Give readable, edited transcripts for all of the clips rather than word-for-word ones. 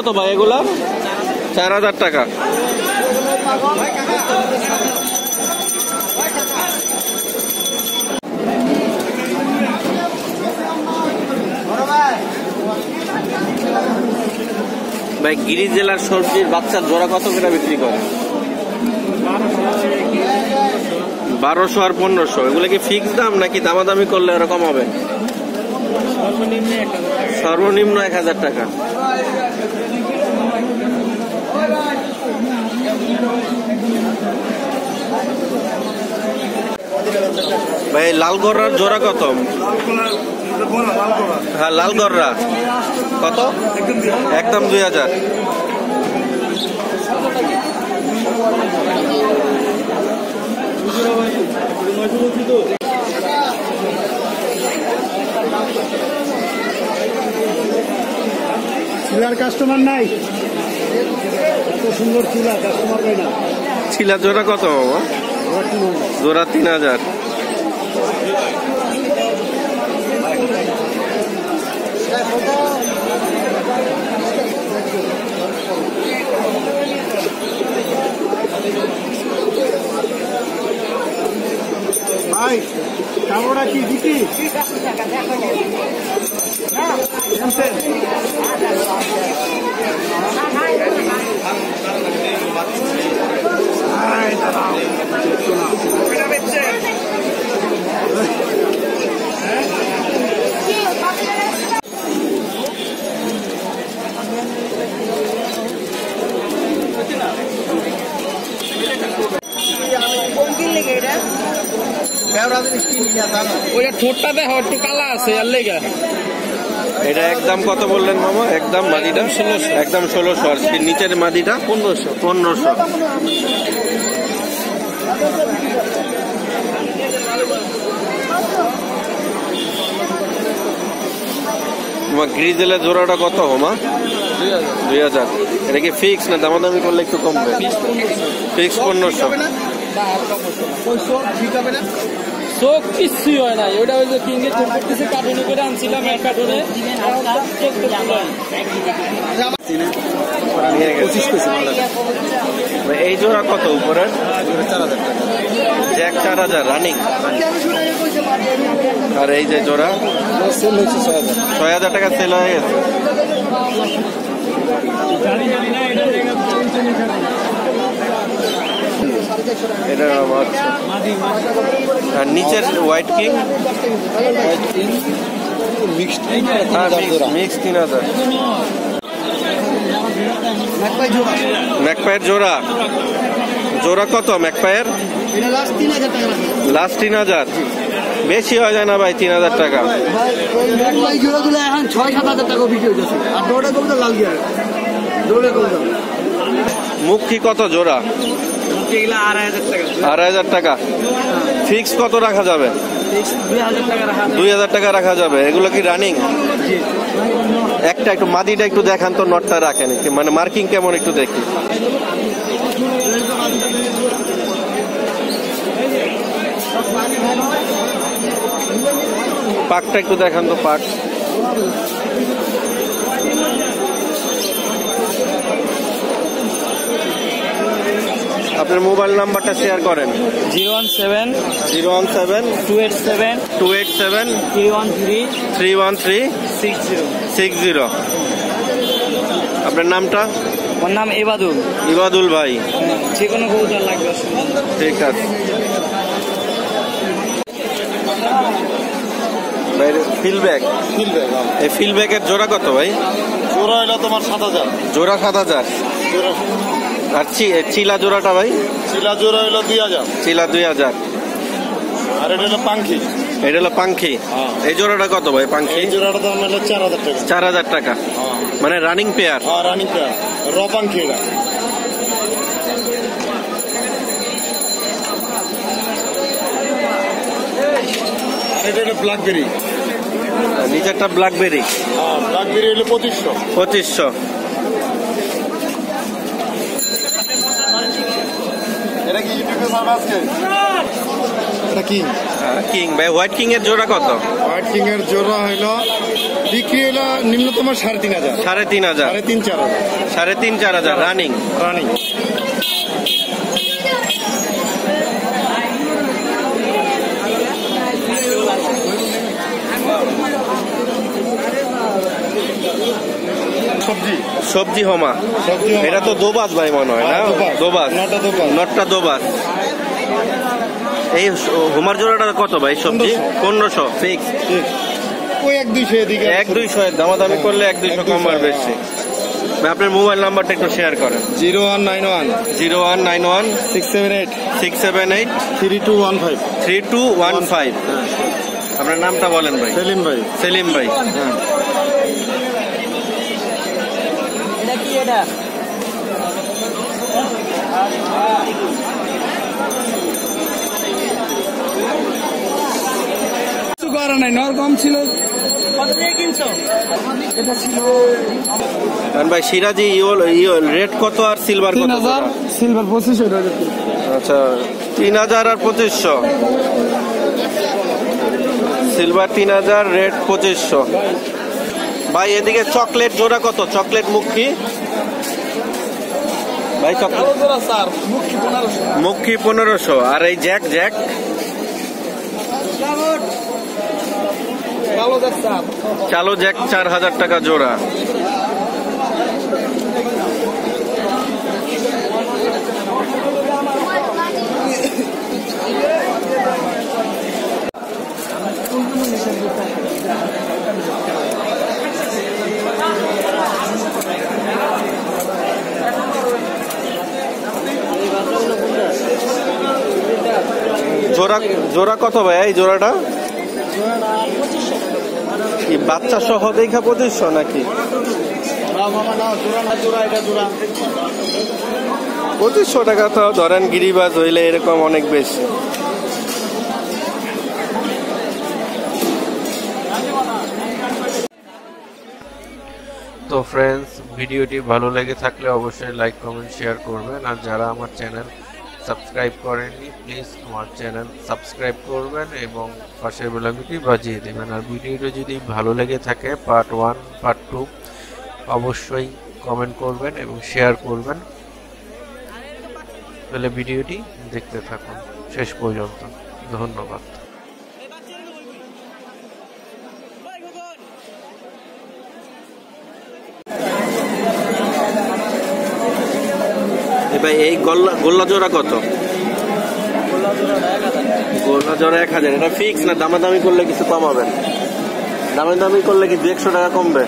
কত ভাই এগুলা? 4000 টাকা। ভাই গিরি জেলার সবজির বাচ্চার জোড়া কত করে বিক্রি করে? 1200 আর 1500। এগুলো কি ফিক্স দাম নাকি দামাদামি করলে এরকম হবে? সর্বনিম্ন 1000 টাকা। ভাই লাল গররার জোড়া কত? হ্যাঁ লাল গররা কত? একদম 2000। চিলার কাস্টমার নাই, এত সুন্দর চিলা কাস্টমার পাই না। চিলা জোড়া কত বাবা? জোড়া 3000। ভাই কামড়া কি দিকি? ঠোঁটটা দেখো একটু কালা আছে আর লেগা। এটা একদম কত বললেন মামা? একদম মাদিটা 1600। একদম 1600। আর নিচের মাদিটা 1500। তোমার গ্রিজেলের জোড়াটা কত মামা? 2000। এটা কি ফিক্স না দামাদামি করলে একটু কমবে? ফিক্স 1500। চোখ কিছুই হয় না, ওটা ওই যে কিংয়ে চোখ করতেছে কার্টুনে করে আনছিলাম এক কার্টুনে। এই জোড়া কত উপরের? 4000 টাকা। 4000 রানিং। আর এই যে জোড়া 6000 টাকা সেল হয়ে গেছে। এটা আর নিচের হোয়াইট কিং মিক্স 3000। ম্যাকপায়ের জোড়া জোড়া কত ম্যাকপায়ের? লাস্ট 3000। বেশি হয়ে যায় না ভাই 3000 টাকা? জোড়াগুলো এখন 6-7 হাজার টাকা বিক্রি হচ্ছে। আর দৌড়ে দৌড়ে লাল গিয়ার দৌড়ে দৌড়ে। মুখী কত জোড়া? 2500 টাকা। ফিক্স কত রাখা যাবে? 2000 টাকা রাখা যাবে। এগুলো কি রানিং? একটা একটু মাদিটা একটু দেখান তো, নটটা রাখেন মানে মার্কিং কেমন একটু দেখি। পাকটা একটু দেখান তো, পাক। আপনার মোবাইল নাম্বারটা শেয়ার করেন। 017 287 313 60। আপনার নামটা? ওর নাম ইবাদুল ভাই। যে কোনো কবুতর লাগবে। ঠিক আছে ভাই। ফিলব্যাক এই ফিলব্যাকের জোড়া কত ভাই? জোড়া হলো তোমার 7000। জোড়া 7000। আর চিলা জোড়াটা ভাই? চিলা জোড়া হলো 2000। চিলা 2000। আর এটা হলো পাঙ্খি। এটা হলো পাঙ্খি। এই জোড়াটা কত ভাই? পাঙ্খি এই জোড়াটা দাম হলো 4000 টাকা। 4000 টাকা। মানে রানিং পেয়ার? হ্যাঁ রানিং পেয়ার, র পাঙ্খি। এটা হলো ব্ল্যাকবেরি। নিচেরটা ব্ল্যাকবেরি। হ্যাঁ ব্ল্যাকবেরি হলো 2500। এটা কি ইউটিউবে সার্ভ আছে? এটা কিং। কিং ভাই। হোয়াইট কিং এর জোড়া কত? হোয়াইট কিং এর জোড়া হলো বিক্রি হলো নিম্নতম 3,500, 3,500, 3,500, 4,500 রানিং। রানিং। সবজি হোমা, এটা তো দোবাস ভাই মনে হয় না? দোবাস, নটটা দোবাস। এই হোমার জোড়াটা কত ভাই? সবজি 1500 ফিক্স। ওই 1-200 এদিকে, 1-200 দামাদামি করলে 1-200 কম আর বেশি। ভাই আপনার মোবাইল নাম্বারটা একটু শেয়ার করেন। 0191 678 3215। 3215। আপনার নামটা বলেন ভাই। সেলিম ভাই। সেলিম ভাই। এটা কি এটা? কিছু করার নাই, নর কম ছিল। কত দিয়ে কিনছো? এটা ছিল ভাই সিরাজি রেড কত আর সিলভার কত? 3,000, সিলভার 2500। আচ্ছা 3,000 আর 2500। Silver 3,000, red 2500। ভাই এদিকে চকলেট জোড়া কত? চকলেট মুখী ভাই, চকলেট মুখী 1500। আর এই জ্যাক চালো জ্যাক 4,000 টাকা জোড়া। জোড়া কত ভাই এই জোড়াটা? কি বাচ্চা সহ দেখা 2500 নাকি? 2500 টাকা তো ধরেন গিরিবাজ হইলে এরকম অনেক বেশি। তো ফ্রেন্ডস, ভিডিওটি ভালো লেগে থাকলে অবশ্যই লাইক, কমেন্ট, শেয়ার করবেন। আর যারা আমার চ্যানেল সাবস্ক্রাইব করেননি প্লিজ আমার চ্যানেল সাবস্ক্রাইব করবেন এবং পাশের বেল আইকনটি বাজিয়ে দেবেন। আর ভিডিওটি যদি ভালো লেগে থাকে পার্ট 1, পার্ট 2 অবশ্যই কমেন্ট করবেন এবং শেয়ার করবেন। তাহলে ভিডিওটি দেখতে থাকুন শেষ পর্যন্ত। ধন্যবাদ। ভাই এই গোল্লা জোড়া কত? গোল্লা জোড়া 1000। এটা ফিক্স না দামাদামি করলে কিছু কমাবেন? দামাদামি করলে কি 200 টাকা কমবে?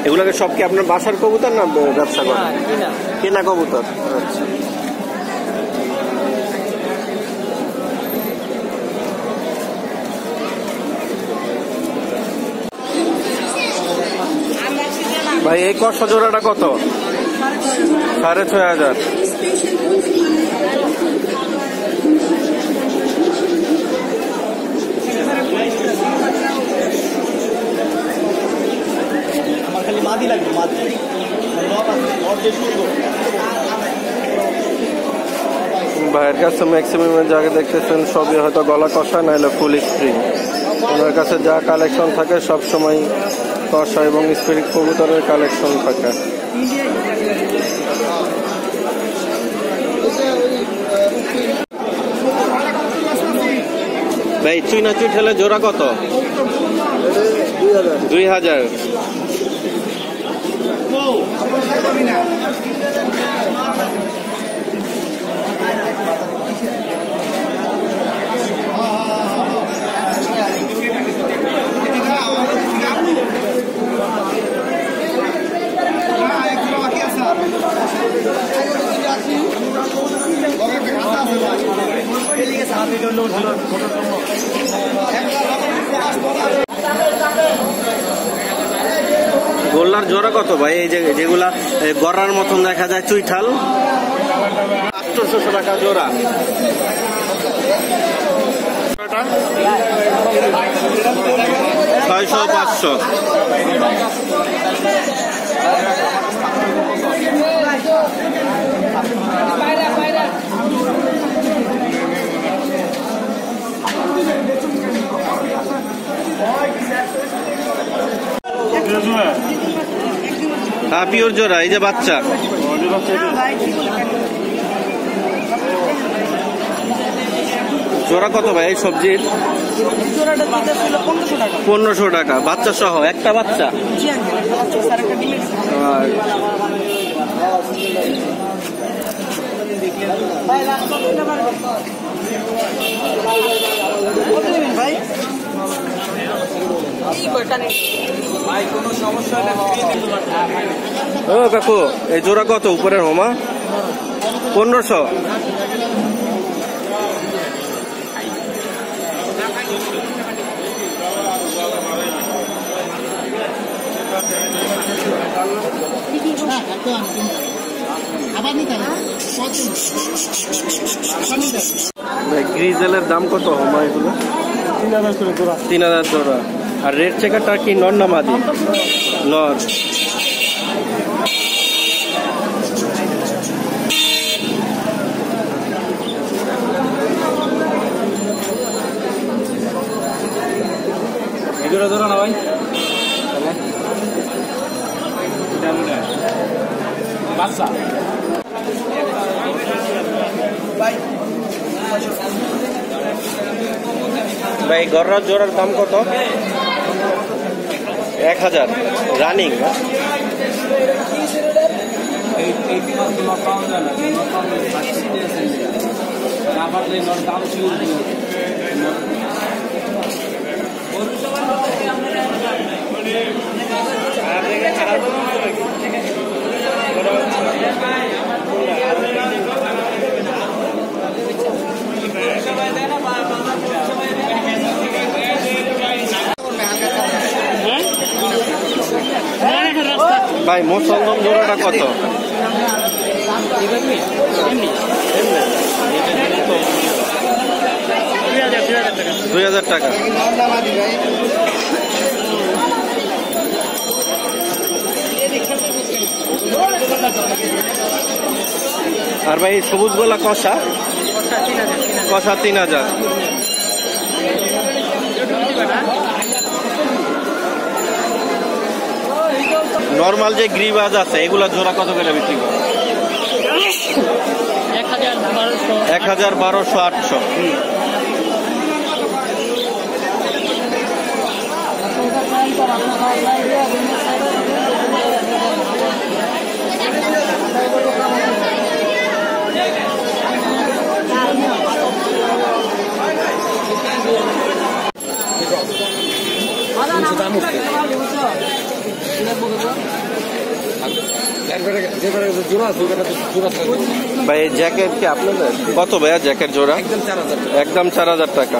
এগুলোকে সব কি আপনার বাসার কবুতর না ব্যবসা করেন? কেনা কবুতর। আচ্ছা ভাই এই কষা জোড়াটা কত? 6,500। আমার খালি মাদি লাগবে, মাদি। ভাইয়ের কাছে ম্যাক্সিমাম জায়গা দেখতেছেন সবই হয়তো গলা কষা নাহলে ফুল স্প্রিং। ওনার কাছে যা কালেকশন থাকে সব সময় কষা এবং স্প্রিং কবুতরের কালেকশন থাকে। ভাই চুইনা চুই ঠেলে জোড়া কত? 2,000। গোল্লার জোড়া কত ভাই? এই যেগুলা গড়ার মতন দেখা যায় চুইঠাল 800 টাকা জোড়া। 600-500। হ্যাঁ পিওর জোড়া, এই যে বাচ্চা। জোড়া কত ভাই এই সবজির? 1500 টাকা বাচ্চা সহ, একটা বাচ্চা। আর ও কাকু এই জোড়া কত উপরের হোমা? 1500। গ্রিজেলের দাম কত হোমা এগুলো? 3000 জোড়া। আর রেড চেকারটা কি নর না মাদি? নর। জোড়া জোড়া না ভাই, বাচ্চা ভাই গররার জোড়ার দাম কত? 1000 রানিং। ভাই মুসলমান জোড়াটা কত? 2000 টাকা। আর ভাই সবুজ গোলা কষা? কষা 3000। নর্মাল যে গ্রিবাজ আছে এগুলা জোড়া কত করে বিক্রি করে? 1000, 1200, 800। ভাই জ্যাকেট কি আপনাদের কত ভাইয়া জ্যাকেট জোড়া? একদম 4000 টাকা।